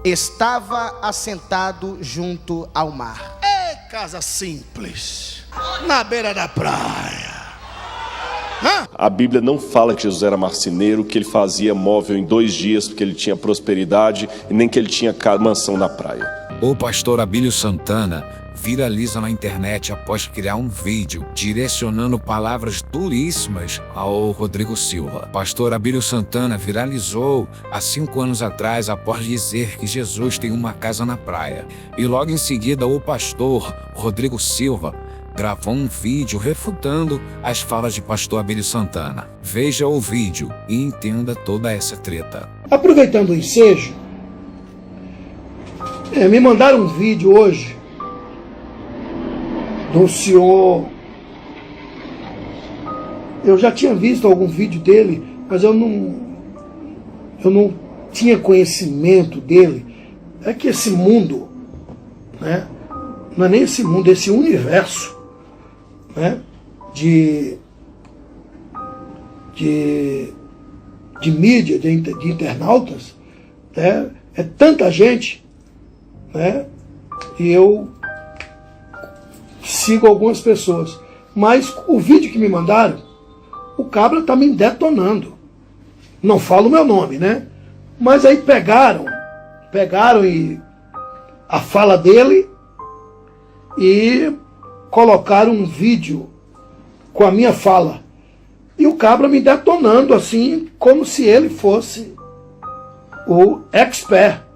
estava assentado junto ao mar. É casa simples, na beira da praia. A Bíblia não fala que Jesus era marceneiro, que ele fazia móvel em 2 dias porque ele tinha prosperidade, e nem que ele tinha mansão na praia. O pastor Abílio Santana viraliza na internet após criar um vídeo direcionando palavras duríssimas ao Rodrigo Silva. Pastor Abílio Santana viralizou há 5 anos atrás após dizer que Jesus tem uma casa na praia. E logo em seguida o pastor Rodrigo Silva gravou um vídeo refutando as falas de pastor Abílio Santana. Veja o vídeo e entenda toda essa treta. Aproveitando o ensejo, me mandaram um vídeo hoje do senhor. Eu já tinha visto algum vídeo dele, mas eu não tinha conhecimento dele. É que esse mundo, né, não é nem esse mundo, esse universo, né, de mídia, de internautas, né, é tanta gente, né, e eu sigo algumas pessoas, mas o vídeo que me mandaram, o cabra tá me detonando. Não falo o meu nome, né? Mas aí pegaram e a fala dele e colocaram um vídeo com a minha fala. E o cabra me detonando assim, como se ele fosse o expert.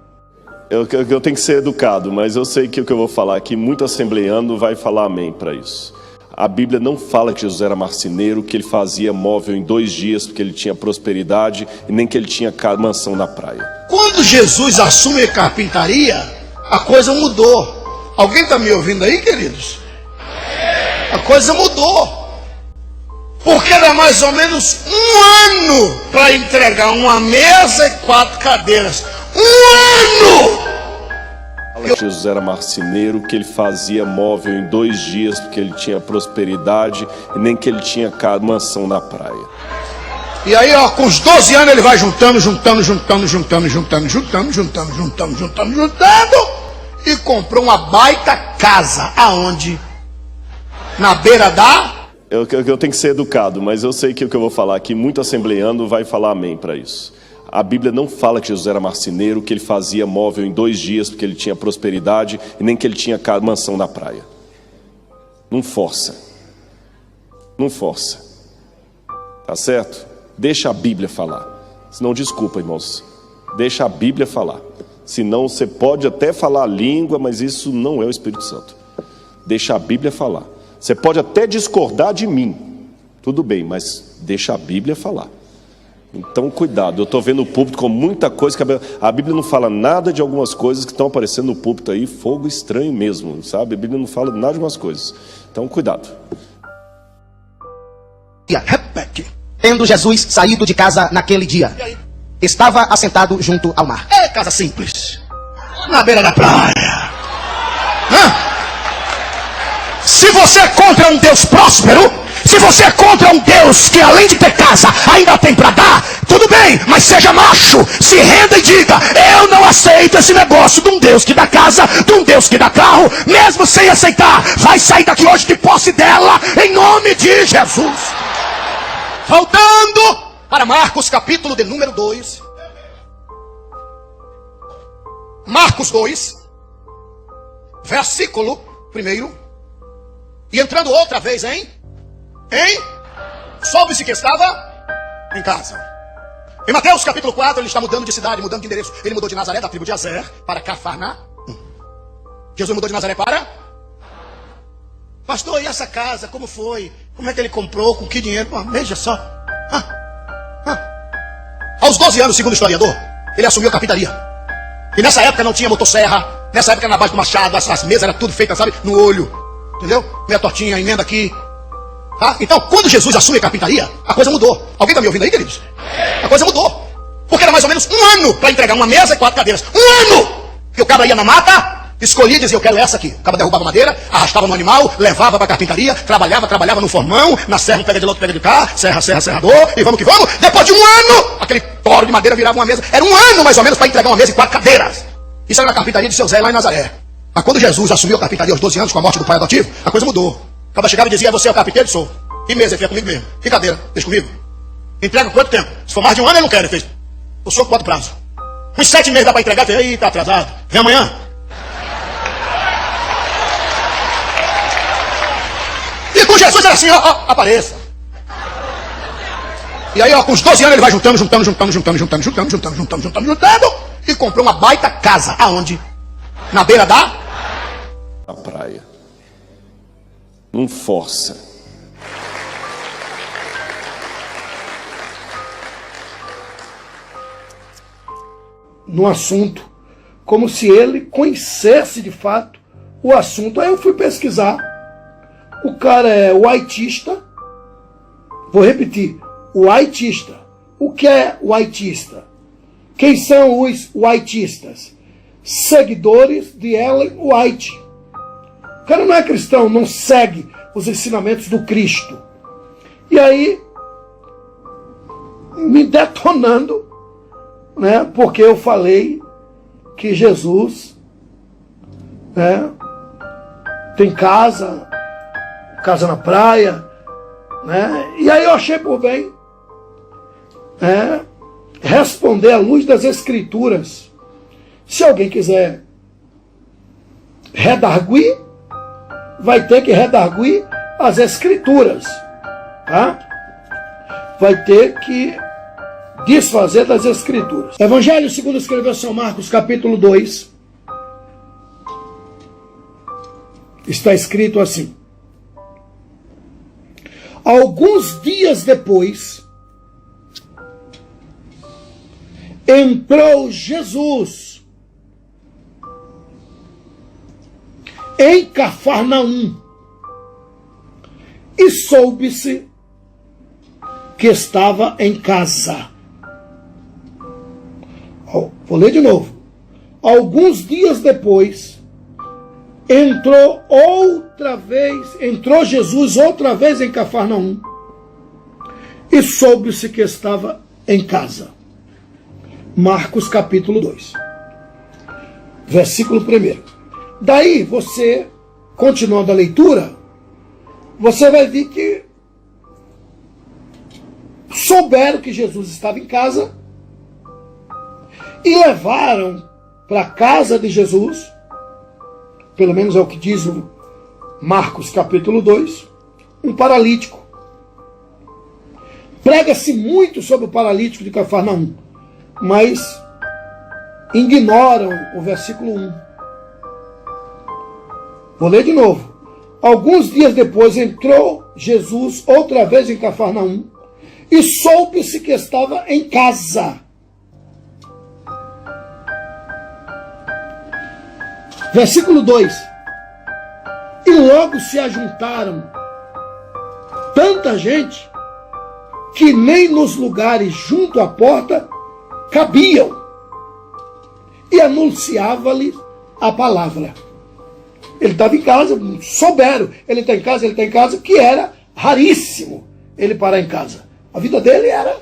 Eu tenho que ser educado, mas eu sei que o que eu vou falar aqui, muito assembleando vai falar amém para isso. A Bíblia não fala que Jesus era marceneiro, que ele fazia móvel em 2 dias porque ele tinha prosperidade, e nem que ele tinha mansão na praia. Quando Jesus assume a carpintaria, a coisa mudou. Alguém está me ouvindo aí, queridos? A coisa mudou. Porque era mais ou menos 1 ano para entregar uma mesa e 4 cadeiras. 1 ano! Jesus era marceneiro, que ele fazia móvel em 2 dias porque ele tinha prosperidade, e nem que ele tinha mansão na praia. E aí, ó, com os 12 anos ele vai juntando, e comprou uma baita casa. Aonde? Na beira da... Eu tenho que ser educado, mas eu sei que o que eu vou falar aqui, muito assembleando vai falar amém para isso. A Bíblia não fala que Jesus era marceneiro, que ele fazia móvel em 2 dias porque ele tinha prosperidade, e nem que ele tinha mansão na praia. Não força. Não força. Tá certo? Deixa a Bíblia falar. Senão, desculpa, irmãos. Deixa a Bíblia falar. Senão, você pode até falar a língua, mas isso não é o Espírito Santo. Deixa a Bíblia falar. Você pode até discordar de mim. Tudo bem, mas deixa a Bíblia falar. Então, cuidado, eu estou vendo o púlpito com muita coisa que a Bíblia não fala nada de algumas coisas que estão aparecendo no púlpito aí, fogo estranho mesmo, sabe? A Bíblia não fala nada de algumas coisas. Então, cuidado. Repete. Tendo Jesus saído de casa naquele dia, estava assentado junto ao mar. É casa simples, na beira da praia. Se você é contra um Deus próspero, se você é contra um Deus que além de ter casa ainda tem para dar, tudo bem, mas seja macho, se renda e diga: eu não aceito esse negócio de um Deus que dá casa, de um Deus que dá carro. Mesmo sem aceitar, vai sair daqui hoje de posse dela, em nome de Jesus. Voltando para Marcos capítulo de número 2. Marcos 2, versículo 1. E entrando outra vez soube-se que estava em casa. Em Mateus capítulo 4, ele está mudando de cidade, mudando de endereço. Ele mudou de Nazaré, da tribo de Azer, para Cafarnaum. Jesus mudou de Nazaré para... Pastor, e essa casa, como foi? Como é que ele comprou? Com que dinheiro? Veja só. Aos 12 anos, segundo o historiador, ele assumiu a carpintaria. E nessa época não tinha motosserra. Nessa época era na base do machado. As mesas eram tudo feitas, sabe, no olho. Entendeu? Meia tortinha, emenda aqui. Tá? Então, quando Jesus assume a carpintaria, a coisa mudou. Alguém está me ouvindo aí, queridos? A coisa mudou. Porque era mais ou menos 1 ano para entregar uma mesa e 4 cadeiras. 1 ano! Que o cabra ia na mata, escolhia e dizia: eu quero essa aqui. O cabra derrubava madeira, arrastava no animal, levava para a carpintaria, trabalhava no formão, na serra, pega de lá, pega de cá, serrador, e vamos que vamos. Depois de 1 ano, aquele toro de madeira virava uma mesa. Era 1 ano mais ou menos para entregar uma mesa e 4 cadeiras. Isso era na carpintaria de seu Zé, lá em Nazaré. Mas quando Jesus assumiu a carpintaria aos 12 anos, com a morte do pai adotivo, a coisa mudou. O cara chegava e dizia, você é o carpinteiro? Sou. Que mesa? Ele fez comigo mesmo. Que cadeira? Fez comigo. Entrega quanto tempo? Se for mais de um ano, ele não quer. Ele fez. O senhor quanto prazo? Uns 7 meses dá para entregar. Eu falei, ih, tá atrasado. Vem amanhã. E com Jesus era assim, ó, apareça. E aí, ó, com os 12 anos ele vai juntando, e comprou uma baita casa. Aonde? Na beira da? Na praia. Não força. No assunto, como se ele conhecesse de fato o assunto. Aí eu fui pesquisar. O cara é whiteista. Vou repetir. Whiteista. O que é whiteista? Quem são os whiteistas? Seguidores de Ellen White. O cara não é cristão, não segue os ensinamentos do Cristo. E aí, me detonando, né, porque eu falei que Jesus, né, tem casa na praia, né, e aí eu achei por bem responder à luz das Escrituras. Se alguém quiser redarguir, vai ter que redarguir as Escrituras, tá? Vai ter que desfazer das Escrituras. Evangelho segundo escreveu São Marcos, capítulo 2. Está escrito assim: alguns dias depois, entrou Jesus em Cafarnaum e soube-se que estava em casa. Vou ler de novo. Alguns dias depois, entrou Jesus outra vez em Cafarnaum e soube-se que estava em casa. Marcos capítulo 2, versículo 1. Daí você, continuando a leitura, você vai ver que souberam que Jesus estava em casa e levaram para a casa de Jesus, pelo menos é o que diz o Marcos capítulo 2, um paralítico. Prega-se muito sobre o paralítico de Cafarnaum, mas ignoram o versículo 1. Vou ler de novo. Alguns dias depois entrou Jesus outra vez em Cafarnaum e soube-se que estava em casa. Versículo 2. E logo se ajuntaram tanta gente que nem nos lugares junto à porta cabiam, e anunciava-lhe a palavra. Ele estava em casa, souberam, ele está em casa, que era raríssimo ele parar em casa. A vida dele era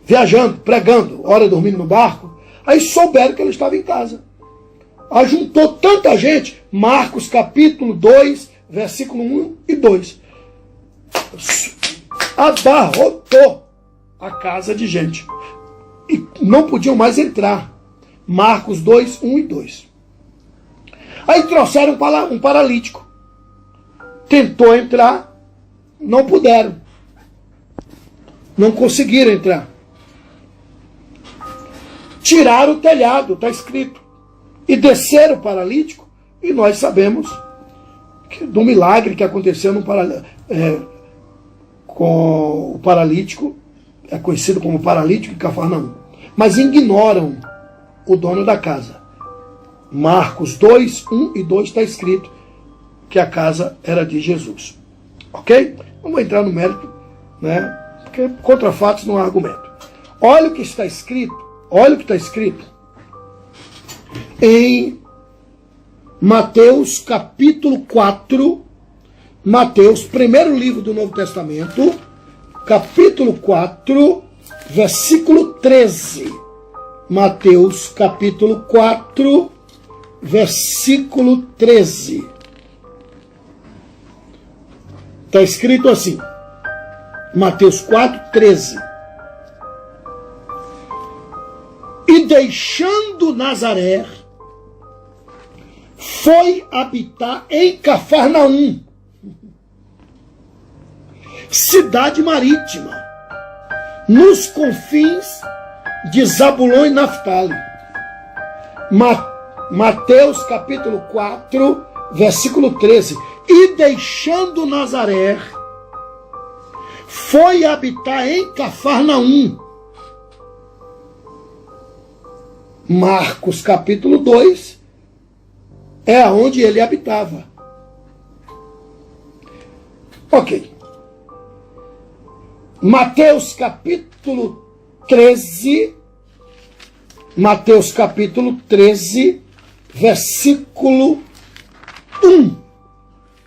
viajando, pregando, hora dormindo no barco. Aí souberam que ele estava em casa. Ajuntou tanta gente, Marcos capítulo 2, versículo 1 e 2. Abarrotou a casa de gente. E não podiam mais entrar. Marcos 2, 1 e 2. Aí trouxeram um paralítico. Tentou entrar, não puderam. Não conseguiram entrar. Tiraram o telhado, está escrito. E desceram o paralítico. E nós sabemos do milagre que aconteceu com o paralítico. É conhecido como paralítico de Cafarnaum. Mas ignoram o dono da casa. Marcos 2, 1 e 2 está escrito que a casa era de Jesus. Ok? Não vou entrar no mérito, né? Porque contra fatos não há argumento. Olha o que está escrito. Olha o que está escrito em Mateus capítulo 4. Mateus, primeiro livro do Novo Testamento, capítulo 4, versículo 13. Mateus capítulo 4, versículo 13. Está escrito assim, Mateus 4, 13. E deixando Nazaré, foi habitar em Cafarnaum, cidade marítima, nos confins de Zabulon e Naftali. Mateus capítulo 4, versículo 13. E deixando Nazaré, foi habitar em Cafarnaum. Marcos capítulo 2 é onde ele habitava. Ok. Mateus capítulo 13, versículo 1.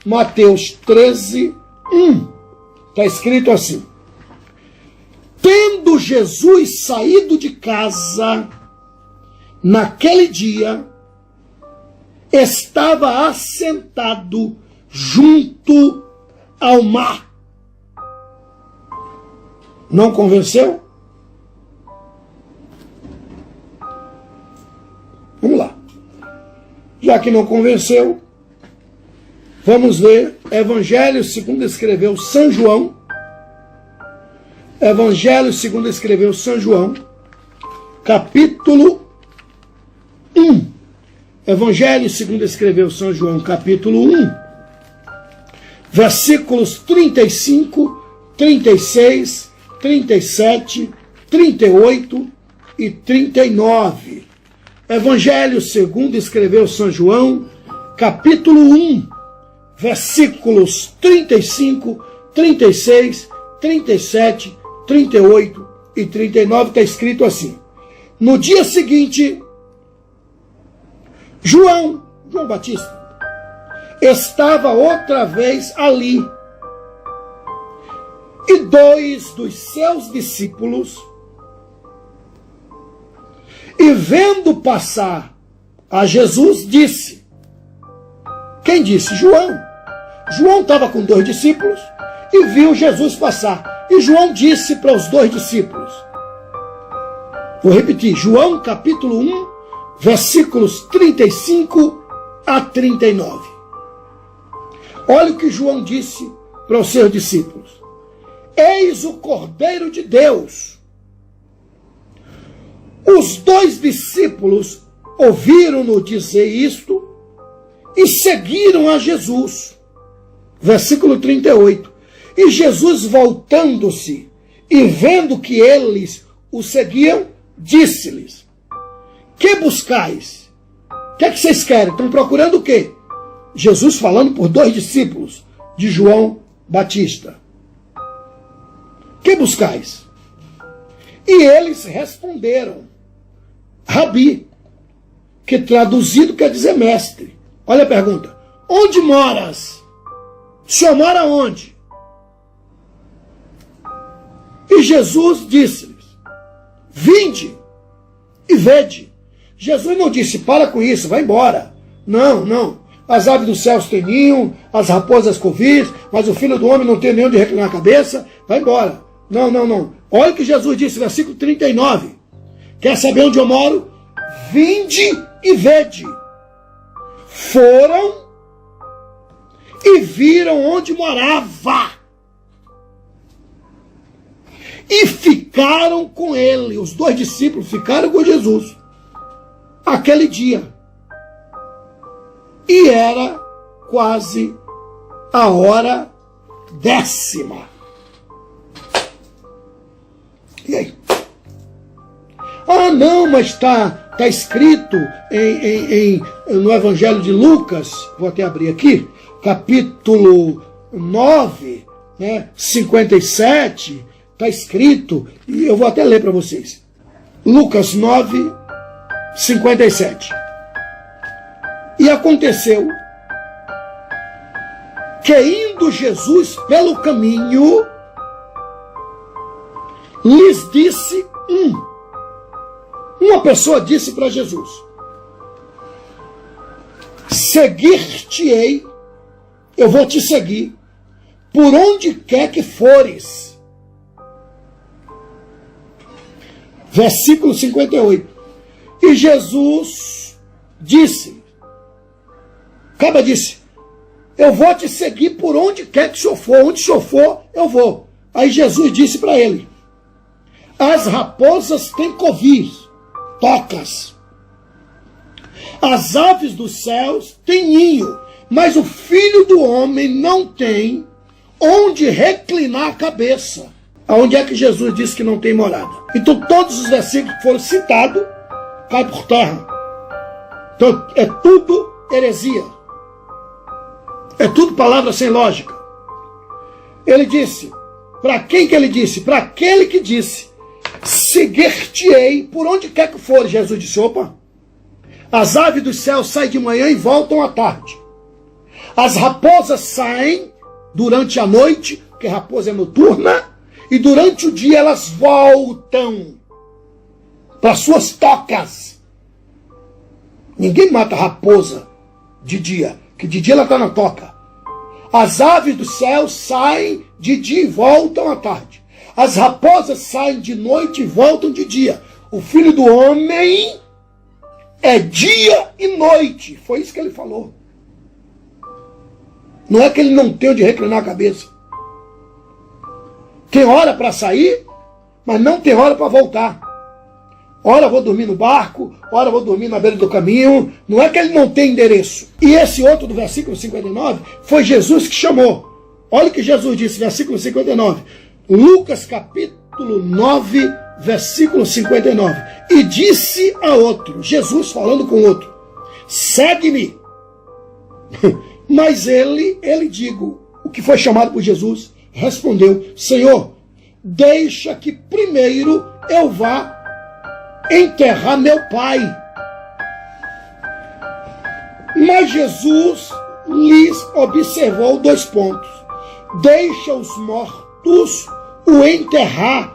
Mateus 13, 1. Está escrito assim: tendo Jesus saído de casa, naquele dia, estava assentado junto ao mar. Não convenceu? Vamos lá. Já que não convenceu, vamos ler Evangelho segundo escreveu São João. Evangelho segundo escreveu São João, capítulo 1. Evangelho segundo escreveu São João, capítulo 1, versículos 35, 36, 37, 38 e 39. Evangelho segundo escreveu São João, capítulo 1, versículos 35, 36, 37, 38 e 39, está escrito assim: no dia seguinte, João Batista, estava outra vez ali, e dois dos seus discípulos, e vendo passar a Jesus, disse. Quem disse? João. João estava com dois discípulos e viu Jesus passar. E João disse para os dois discípulos. Vou repetir, João capítulo 1, versículos 35 a 39. Olha o que João disse para os seus discípulos: eis o Cordeiro de Deus. Os dois discípulos ouviram-no dizer isto e seguiram a Jesus. Versículo 38. E Jesus, voltando-se e vendo que eles o seguiam, disse-lhes: que buscais? O que é que vocês querem? Estão procurando o quê? Jesus falando por dois discípulos de João Batista. Que buscais? E eles responderam: Rabi, que traduzido quer dizer mestre. Olha a pergunta: onde moras? O senhor mora onde? E Jesus disse-lhes: vinde e vede. Jesus não disse: para com isso, vai embora. Não, não. As aves dos céus têm ninho, as raposas covis, mas o filho do homem não tem nem onde reclinar a cabeça, vai embora. Não, não, não. Olha o que Jesus disse, versículo 39. Quer saber onde eu moro? Vinde e vede. Foram e viram onde morava. E ficaram com ele. Os dois discípulos ficaram com Jesus aquele dia. E era quase a hora 10ª. E aí? Ah, não, mas está escrito no Evangelho de Lucas, vou até abrir aqui, capítulo 9, 57, está escrito, e eu vou até ler para vocês. Lucas 9, 57. E aconteceu que, indo Jesus pelo caminho, lhes disse Uma pessoa disse para Jesus: seguir-te-ei, eu vou te seguir, por onde quer que fores. Versículo 58. E Jesus disse, acaba disse, eu vou te seguir por onde quer que o senhor for, onde o senhor for, eu vou. Aí Jesus disse para ele, as raposas têm covis, tocas. As aves dos céus têm ninho, mas o Filho do Homem não tem onde reclinar a cabeça. Aonde é que Jesus disse que não tem morada? Então todos os versículos que foram citados caem por terra. Então é tudo heresia. É tudo palavra sem lógica. Ele disse, para quem que ele disse? Para aquele que disse, seguir-te-ei por onde quer que for. Jesus disse, opa, as aves dos céus saem de manhã e voltam à tarde. As raposas saem durante a noite, porque raposa é noturna, e durante o dia elas voltam para suas tocas. Ninguém mata raposa de dia, que de dia ela está na toca. As aves do céu saem de dia e voltam à tarde. As raposas saem de noite e voltam de dia. O Filho do Homem é dia e noite. Foi isso que ele falou. Não é que ele não tem onde reclinar a cabeça. Tem hora para sair, mas não tem hora para voltar. Ora eu vou dormir no barco, ora eu vou dormir na beira do caminho. Não é que ele não tem endereço. E esse outro do versículo 59 foi Jesus que chamou. Olha o que Jesus disse, versículo 59. Lucas capítulo 9, versículo 59. E disse a outro, Jesus falando com outro, segue-me. Mas ele digo, o que foi chamado por Jesus, respondeu, Senhor, deixa que primeiro eu vá enterrar meu pai. Mas Jesus lhes observou 2 pontos. Deixa os mortos o enterrar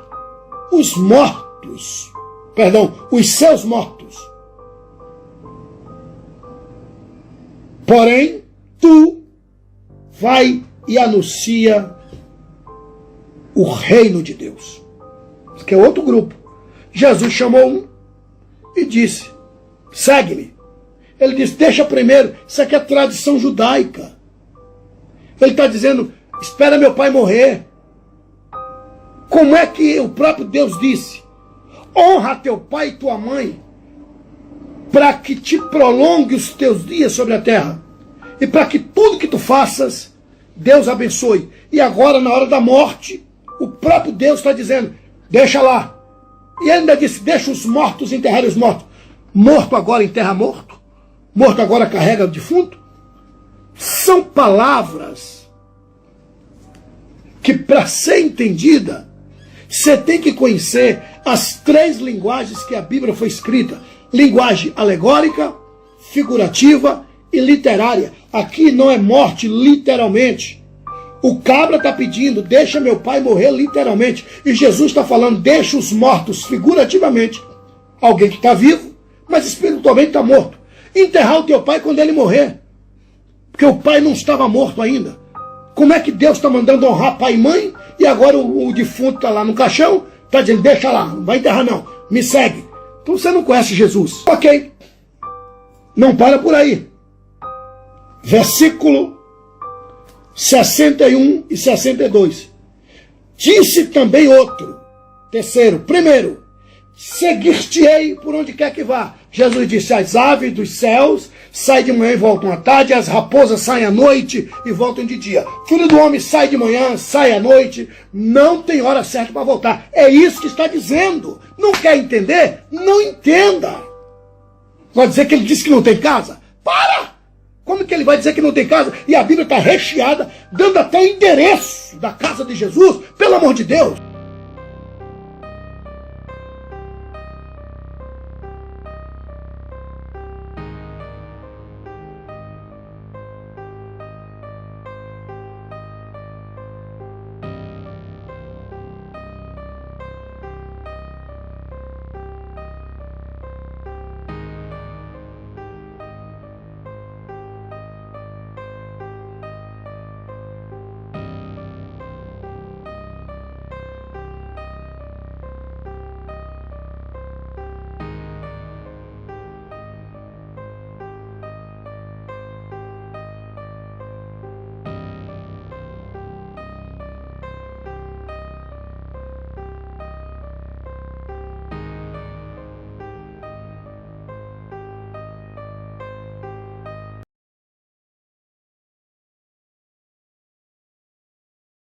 os mortos. Perdão, os seus mortos. Porém, tu vai e anuncia o reino de Deus. Isso aqui é outro grupo. Jesus chamou um e disse, segue-me. Ele disse, deixa primeiro, isso aqui é tradição judaica. Ele está dizendo, espera meu pai morrer. Como é que o próprio Deus disse? Honra teu pai e tua mãe, para que te prolongue os teus dias sobre a terra. E para que tudo que tu faças, Deus abençoe. E agora, na hora da morte, o próprio Deus está dizendo, deixa lá. E ele ainda disse, deixa os mortos enterrarem os mortos. Morto agora enterra morto. Morto agora carrega o defunto. São palavras que, para ser entendida, você tem que conhecer as 3 linguagens que a Bíblia foi escrita. Linguagem alegórica, figurativa e literária. Aqui não é morte literalmente. O cabra está pedindo, deixa meu pai morrer literalmente. E Jesus está falando, deixa os mortos figurativamente. Alguém que está vivo, mas espiritualmente está morto. Enterrar o teu pai quando ele morrer. Porque o pai não estava morto ainda. Como é que Deus está mandando honrar pai e mãe, e agora o defunto está lá no caixão, está dizendo, deixa lá, não vai enterrar não, me segue. Então você não conhece Jesus. Ok, não para por aí. Versículo 61 e 62. Disse também outro, terceiro, primeiro, seguir-te-ei por onde quer que vá. Jesus disse, as aves dos céus saem de manhã e voltam à tarde, as raposas saem à noite e voltam de dia. Filho do homem sai de manhã, sai à noite, não tem hora certa para voltar. É isso que está dizendo. Não quer entender? Não entenda. Vai dizer que ele disse que não tem casa? Para! Como que ele vai dizer que não tem casa? E a Bíblia está recheada, dando até o endereço da casa de Jesus, pelo amor de Deus.